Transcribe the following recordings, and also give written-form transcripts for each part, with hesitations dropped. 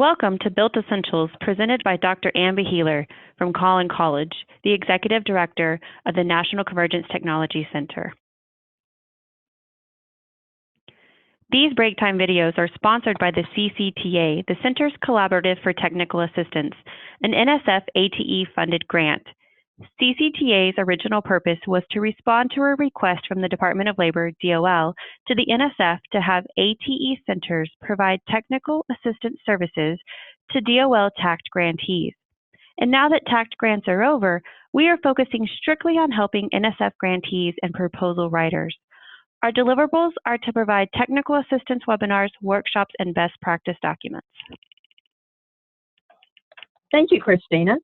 Welcome to BILT Essentials, presented by Dr. Amber Healer from Collin College, the Executive Director of the National Convergence Technology Center. These break time videos are sponsored by the CCTA, the Center's Collaborative for Technical Assistance, an NSF ATE-funded grant. CCTA's original purpose was to respond to a request from the Department of Labor, DOL, to the NSF to have ATE centers provide technical assistance services to DOL TACT grantees. And now that TACT grants are over, we are focusing strictly on helping NSF grantees and proposal writers. Our deliverables are to provide technical assistance webinars, workshops, and best practice documents. Thank you, Christina.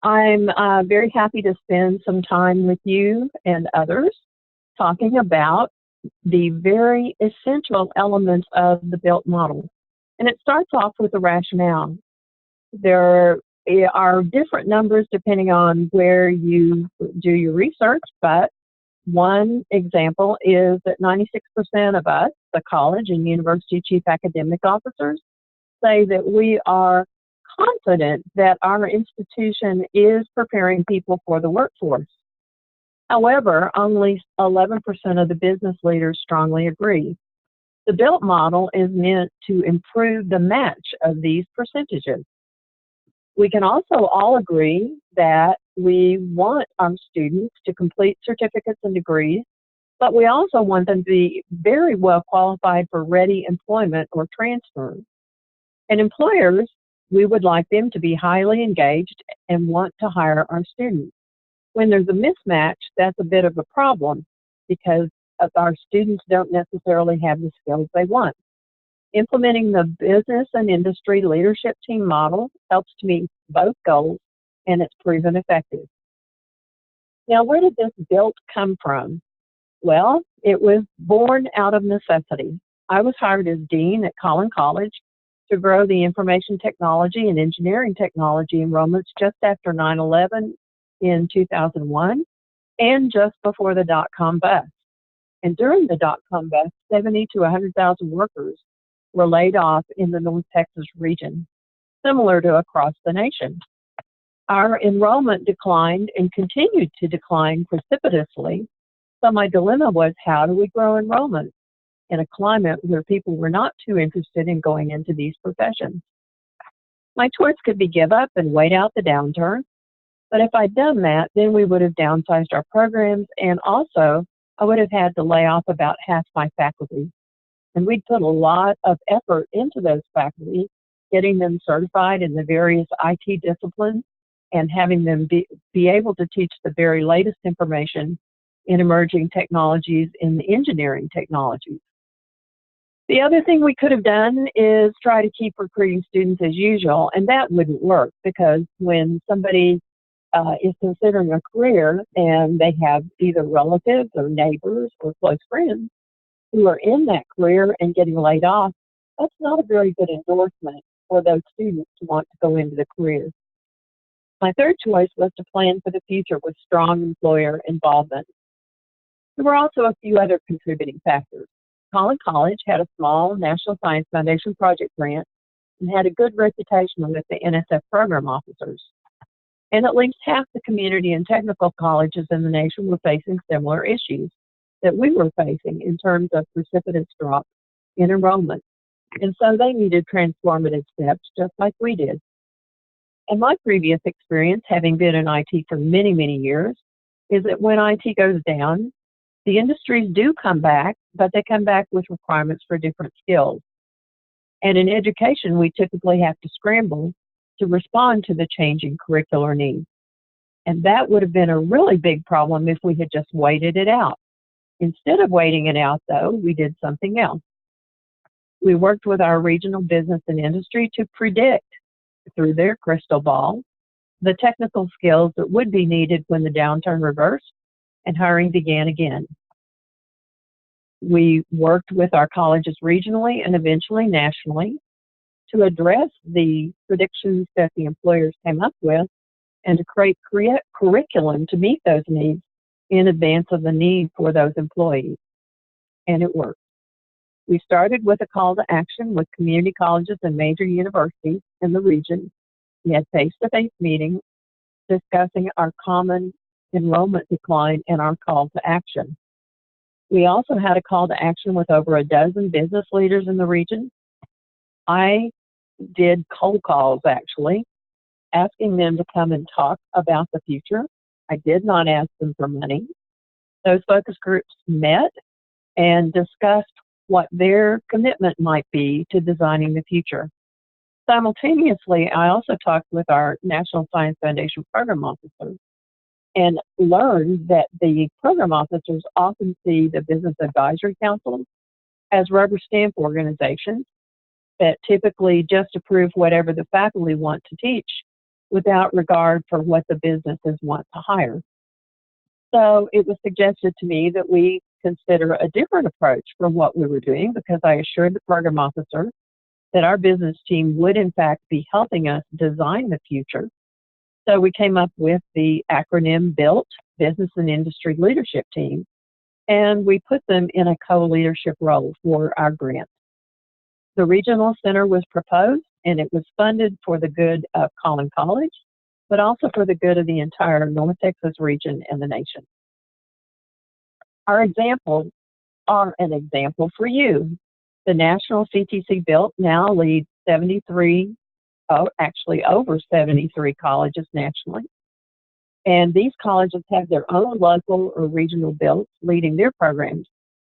I'm very happy to spend some time with you and others talking about the very essential elements of the BILT model. And it starts off with the rationale. There are different numbers depending on where you do your research, but one example is that 96% of us, the college and university chief academic officers, say that we are confident that our institution is preparing people for the workforce. However, only 11% of the business leaders strongly agree. The BILT model is meant to improve the match of these percentages. We can also all agree that we want our students to complete certificates and degrees, but we also want them to be very well qualified for ready employment or transfer. And employers, we would like them to be highly engaged and want to hire our students. When there's a mismatch, that's a bit of a problem because our students don't necessarily have the skills they want. Implementing the business and industry leadership team model helps to meet both goals, and it's proven effective. Now, where did this BILT come from? Well, it was born out of necessity. I was hired as dean at Collin College to grow the information technology and engineering technology enrollments just after 9/11 in 2001 and just before the dot-com bust. And during the dot-com bust, 70 to 100,000 workers were laid off in the North Texas region, similar to across the nation. Our enrollment declined and continued to decline precipitously, so my dilemma was, how do we grow enrollment in a climate where people were not too interested in going into these professions? My choice could be give up and wait out the downturn, but if I'd done that, then we would have downsized our programs, and also I would have had to lay off about half my faculty. And we'd put a lot of effort into those faculty, getting them certified in the various IT disciplines and having them be able to teach the very latest information in emerging technologies in the engineering technologies. The other thing we could have done is try to keep recruiting students as usual, and that wouldn't work because when somebody is considering a career and they have either relatives or neighbors or close friends who are in that career and getting laid off, that's not a very good endorsement for those students to want to go into the career. My third choice was to plan for the future with strong employer involvement. There were also a few other contributing factors. Collin College had a small National Science Foundation project grant and had a good reputation with the NSF program officers. And at least half the community and technical colleges in the nation were facing similar issues that we were facing in terms of precipitous drop in enrollment. And so they needed transformative steps just like we did. And my previous experience, having been in IT for many, many years, is that when IT goes down, the industries do come back, but they come back with requirements for different skills. And in education, we typically have to scramble to respond to the changing curricular needs. And that would have been a really big problem if we had just waited it out. Instead of waiting it out, though, we did something else. We worked with our regional business and industry to predict, through their crystal ball, the technical skills that would be needed when the downturn reversed and hiring began again. We worked with our colleges regionally and eventually nationally to address the predictions that the employers came up with and to create curriculum to meet those needs in advance of the need for those employees. And it worked. We started with a call to action with community colleges and major universities in the region. We had face-to-face meetings discussing our common enrollment decline and our call to action. We also had a call to action with over a dozen business leaders in the region. I did cold calls, actually, asking them to come and talk about the future. I did not ask them for money. Those focus groups met and discussed what their commitment might be to designing the future. Simultaneously, I also talked with our National Science Foundation program officers and learned that the program officers often see the Business Advisory Council as rubber stamp organizations that typically just approve whatever the faculty want to teach without regard for what the businesses want to hire. So it was suggested to me that we consider a different approach for what we were doing, because I assured the program officer that our business team would in fact be helping us design the future. So we came up with the acronym BILT, Business and Industry Leadership Team, and we put them in a co-leadership role for our grant. The regional center was proposed, and it was funded for the good of Collin College, but also for the good of the entire North Texas region and the nation. Our examples are an example for you. The National CTC BILT now leads 73, actually over 73 colleges nationally. And these colleges have their own local or regional BILTs leading their programs,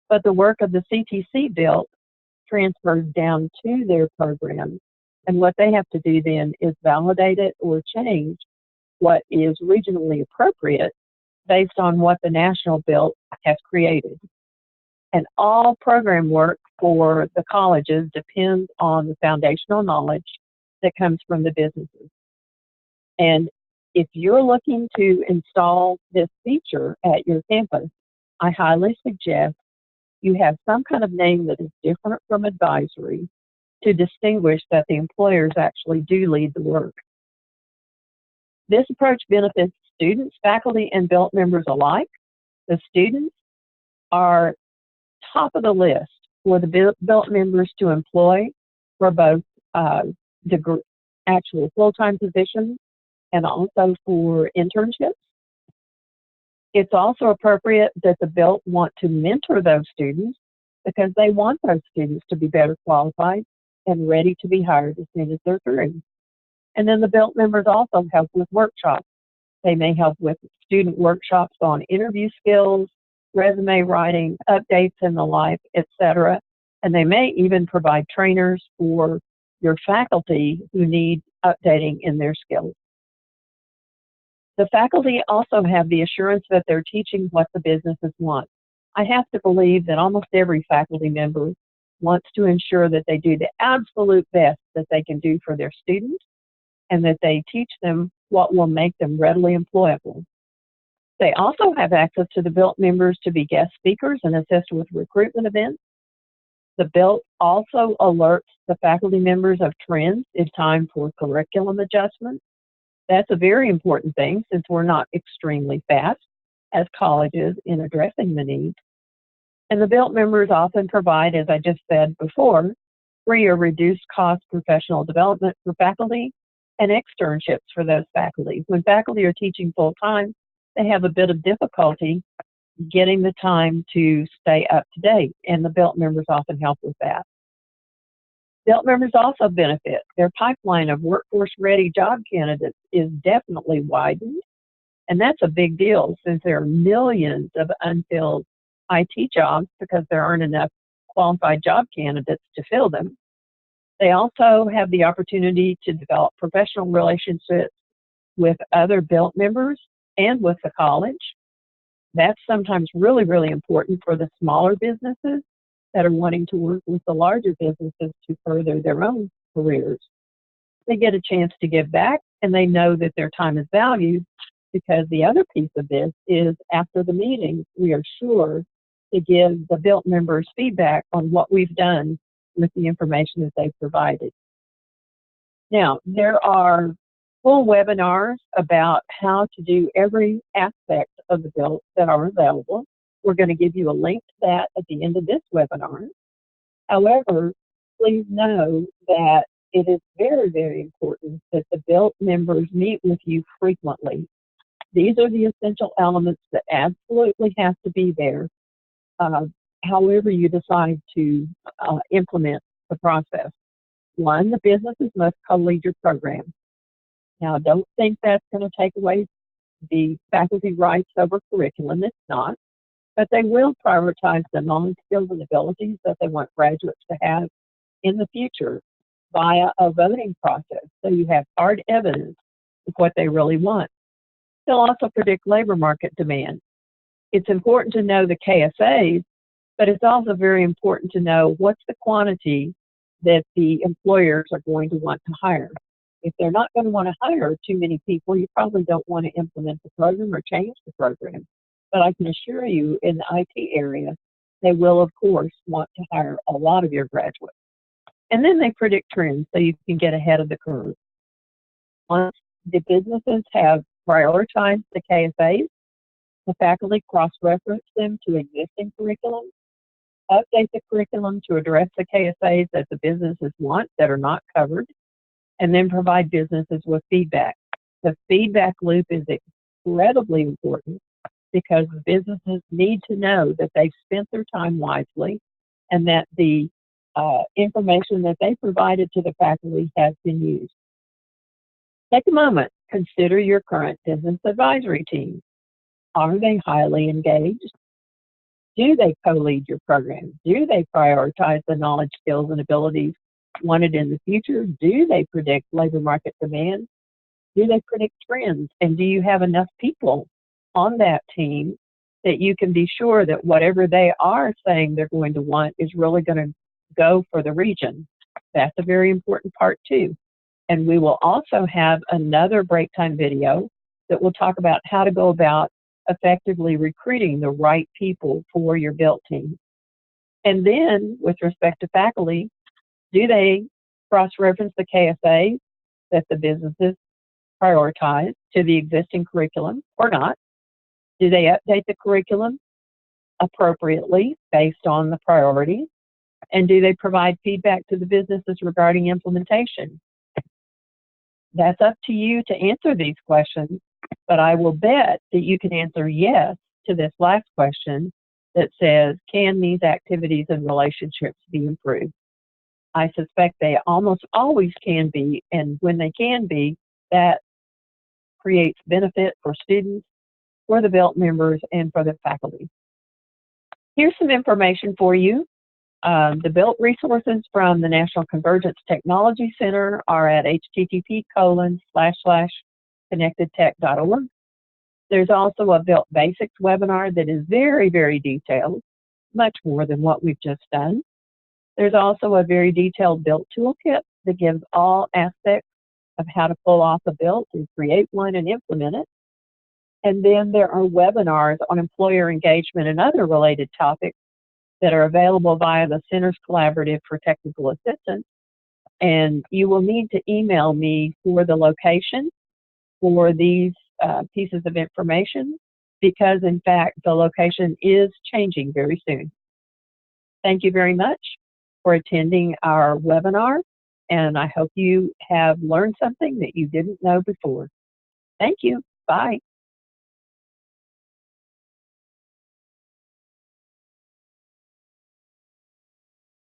but the work of the CTC BILT transfers down to their programs. And what they have to do then is validate it or change what is regionally appropriate based on what the national BILT has created. And all program work for the colleges depends on the foundational knowledge that comes from the businesses. And if you're looking to install this feature at your campus, I highly suggest you have some kind of name that is different from advisory to distinguish that the employers actually do lead the work. This approach benefits students, faculty, and BILT members alike. The students are top of the list for the BILT members to employ for both actual full-time positions and also for internships. It's also appropriate that the BILT want to mentor those students because they want those students to be better qualified and ready to be hired as soon as they're through. And then the BILT members also help with workshops. They may help with student workshops on interview skills, resume writing, updates in the life, etc. And they may even provide trainers for your faculty who need updating in their skills. The faculty also have the assurance that they're teaching what the businesses want. I have to believe that almost every faculty member wants to ensure that they do the absolute best that they can do for their students and that they teach them what will make them readily employable. They also have access to the BILT members to be guest speakers and assist with recruitment events. The BILT also alerts the faculty members of trends in time for curriculum adjustments. That's a very important thing since we're not extremely fast as colleges in addressing the needs. And the BILT members often provide, as I just said before, free or reduced cost professional development for faculty and externships for those faculty. When faculty are teaching full-time, they have a bit of difficulty getting the time to stay up to date, and the BILT members often help with that. BILT members also benefit. Their pipeline of workforce-ready job candidates is definitely widened, and that's a big deal since there are millions of unfilled IT jobs because there aren't enough qualified job candidates to fill them. They also have the opportunity to develop professional relationships with other BILT members and with the college. That's sometimes really, really important for the smaller businesses that are wanting to work with the larger businesses to further their own careers. They get a chance to give back, and they know that their time is valued, because the other piece of this is after the meeting, we are sure to give the BILT members feedback on what we've done with the information that they've provided. Now, there are full webinars about how to do every aspect of the BILT that are available. We're going to give you a link to that at the end of this webinar. However, please know that it is very, very important that the BILT members meet with you frequently. These are the essential elements that absolutely have to be there, uh, however you decide to implement the process. One, the businesses must co-lead your program. Now, don't think that's going to take away the faculty rights over curriculum. It's not, but they will prioritize the knowledge, skills, and abilities that they want graduates to have in the future via a voting process. So you have hard evidence of what they really want. They'll also predict labor market demand. It's important to know the KSAs, but it's also very important to know what's the quantity that the employers are going to want to hire. If they're not going to want to hire too many people, you probably don't want to implement the program or change the program. But I can assure you in the IT area, they will, of course, want to hire a lot of your graduates. And then they predict trends so you can get ahead of the curve. Once the businesses have prioritized the KSAs, the faculty cross-reference them to existing curriculum, update the curriculum to address the KSAs that the businesses want that are not covered, and then provide businesses with feedback. The feedback loop is incredibly important because businesses need to know that they've spent their time wisely and that the information that they provided to the faculty has been used. Take a moment, consider your current business advisory team. Are they highly engaged? Do they co-lead your program? Do they prioritize the knowledge, skills, and abilities wanted in the future? Do they predict labor market demand? Do they predict trends? And do you have enough people on that team that you can be sure that whatever they are saying they're going to want is really going to go for the region? That's a very important part too. And we will also have another break time video that will talk about how to go about effectively recruiting the right people for your BILT team. And then with respect to faculty, do they cross-reference the KSA that the businesses prioritize to the existing curriculum or not? Do they update the curriculum appropriately based on the priorities? And do they provide feedback to the businesses regarding implementation? That's up to you to answer these questions, but I will bet that you can answer yes to this last question that says, can these activities and relationships be improved? I suspect they almost always can be, and when they can be, that creates benefit for students, for the BILT members, and for the faculty. Here's some information for you. The BILT resources from the National Convergence Technology Center are at http://connectedtech.org. There's also a BILT Basics webinar that is very, very detailed, much more than what we've just done. There's also a very detailed BILT toolkit that gives all aspects of how to pull off a BILT and create one and implement it. And then there are webinars on employer engagement and other related topics that are available via the Center's Collaborative for Technical Assistance. And you will need to email me for the location for these pieces of information because, in fact, the location is changing very soon. Thank you very much for attending our webinar, and I hope you have learned something that you didn't know before. Thank you. Bye.